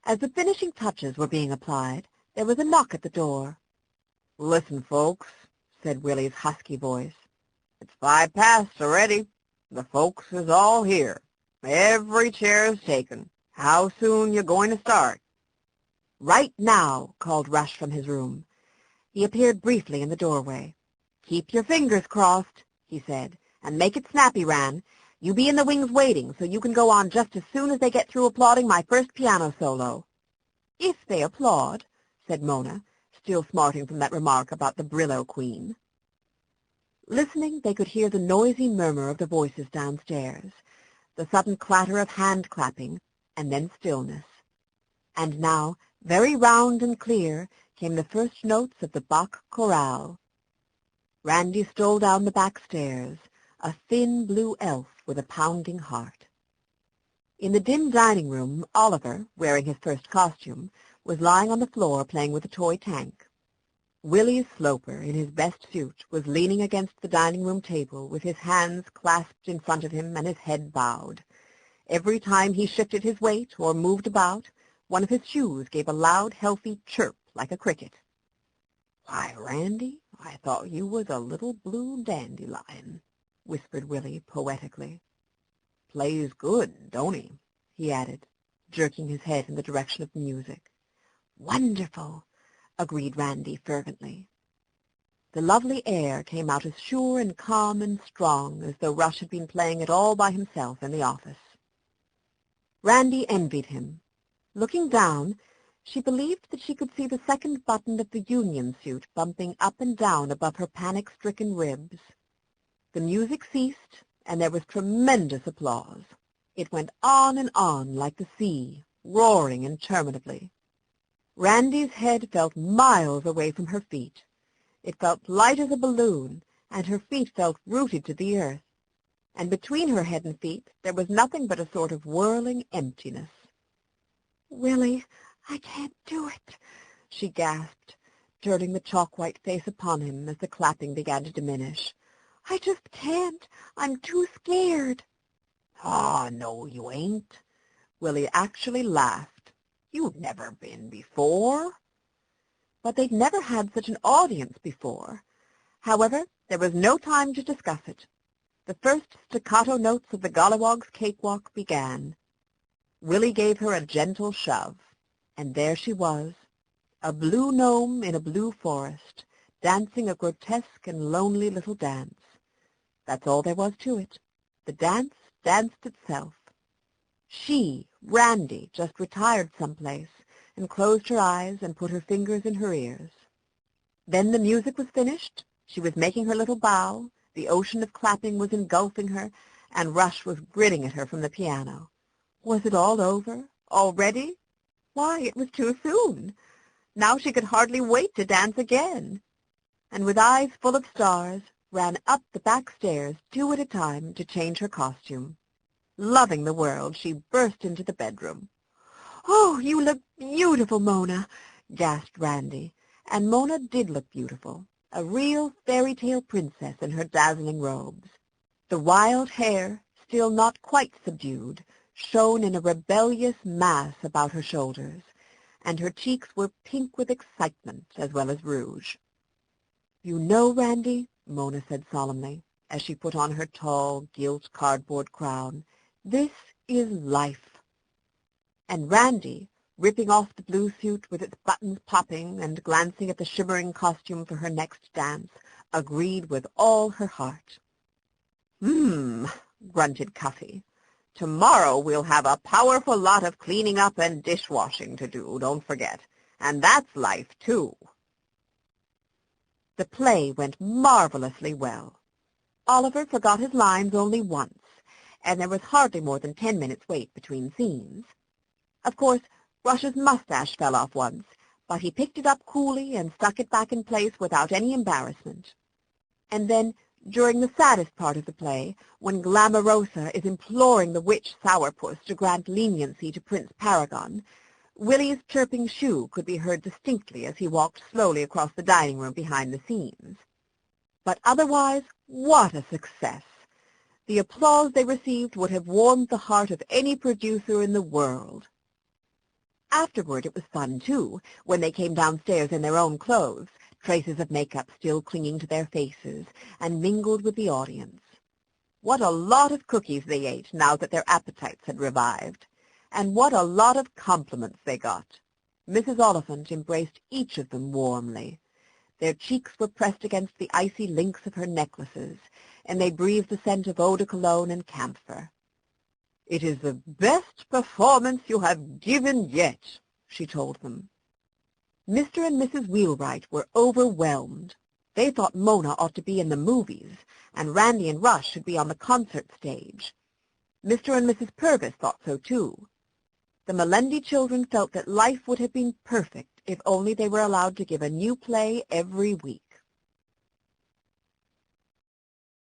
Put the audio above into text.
As the finishing touches were being applied, there was a knock at the door. "Listen, folks," said Willie's husky voice. "It's 5 past already. The folks is all here. Every chair is taken. How soon you going to start?" "Right now," called Rush from his room. He appeared briefly in the doorway. "Keep your fingers crossed," he said, "and make it snappy, Ran. You be in the wings waiting, so you can go on just as soon as they get through applauding my first piano solo." "If they applaud," said Mona, still smarting from that remark about the Brillo Queen. Listening, they could hear the noisy murmur of the voices downstairs, the sudden clatter of hand-clapping, and then stillness. And now, very round and clear, came the first notes of the Bach chorale. Randy stole down the back stairs, a thin blue elf with a pounding heart. In the dim dining room, Oliver, wearing his first costume, was lying on the floor playing with a toy tank. Willie Sloper, in his best suit, was leaning against the dining room table with his hands clasped in front of him and his head bowed. Every time he shifted his weight or moved about, one of his shoes gave a loud, healthy chirp like a cricket. "Why, Randy, I thought you was a little blue dandelion," whispered Willie poetically. "Plays good, don't he?" added, jerking his head in the direction of the music. "Wonderful," agreed Randy fervently. The lovely air came out as sure and calm and strong as though Rush had been playing it all by himself in the office. Randy envied him. Looking down, she believed that she could see the second button of the union suit bumping up and down above her panic-stricken ribs. The music ceased, and there was tremendous applause. It went on and on like the sea, roaring interminably. Randy's head felt miles away from her feet. It felt light as a balloon, and her feet felt rooted to the earth. And between her head and feet there was nothing but a sort of whirling emptiness. "Willie, I can't do it," she gasped, turning the chalk-white face upon him as the clapping began to diminish. "I just can't. I'm too scared." "Aw, no, you ain't." Willie actually laughed. "You've never been before." But they'd never had such an audience before. However, there was no time to discuss it. The first staccato notes of the Golliwogg's cakewalk began. Willie gave her a gentle shove, and there she was, a blue gnome in a blue forest, dancing a grotesque and lonely little dance. That's all there was to it. The dance danced itself. She, Randy, just retired someplace and closed her eyes and put her fingers in her ears. Then the music was finished. She was making her little bow. The ocean of clapping was engulfing her, and Rush was grinning at her from the piano. Was it all over? Already? Why, it was too soon. Now she could hardly wait to dance again. And with eyes full of stars, ran up the back stairs 2 at a time to change her costume. Loving the world, she burst into the bedroom. "Oh, you look beautiful, Mona," gasped Randy. And Mona did look beautiful, a real fairy-tale princess in her dazzling robes. The wild hair, still not quite subdued, shone in a rebellious mass about her shoulders, and her cheeks were pink with excitement as well as rouge. "You know, Randy," Mona said solemnly, as she put on her tall, gilt cardboard crown, "this is life." And Randy, ripping off the blue suit with its buttons popping and glancing at the shimmering costume for her next dance, agreed with all her heart. Grunted Cuffy. "Tomorrow we'll have a powerful lot of cleaning up and dishwashing to do, don't forget. And that's life, too." The play went marvelously well. Oliver forgot his lines only once, and there was hardly more than 10 minutes' wait between scenes. Of course, Rush's mustache fell off once, but he picked it up coolly and stuck it back in place without any embarrassment. And then, during the saddest part of the play, when Glamorosa is imploring the witch Sourpuss to grant leniency to Prince Paragon, Willie's chirping shoe could be heard distinctly as he walked slowly across the dining room behind the scenes. But otherwise, what a success! The applause they received would have warmed the heart of any producer in the world. Afterward it was fun, too, when they came downstairs in their own clothes, traces of makeup still clinging to their faces, and mingled with the audience. What a lot of cookies they ate now that their appetites had revived, and what a lot of compliments they got. Mrs. Oliphant embraced each of them warmly. Their cheeks were pressed against the icy links of her necklaces, and they breathed the scent of eau de cologne and camphor. "It is the best performance you have given yet," she told them. Mr. and Mrs. Wheelwright were overwhelmed. They thought Mona ought to be in the movies, and Randy and Rush should be on the concert stage. Mr. and Mrs. Purvis thought so, too. The Melendi children felt that life would have been perfect if only they were allowed to give a new play every week.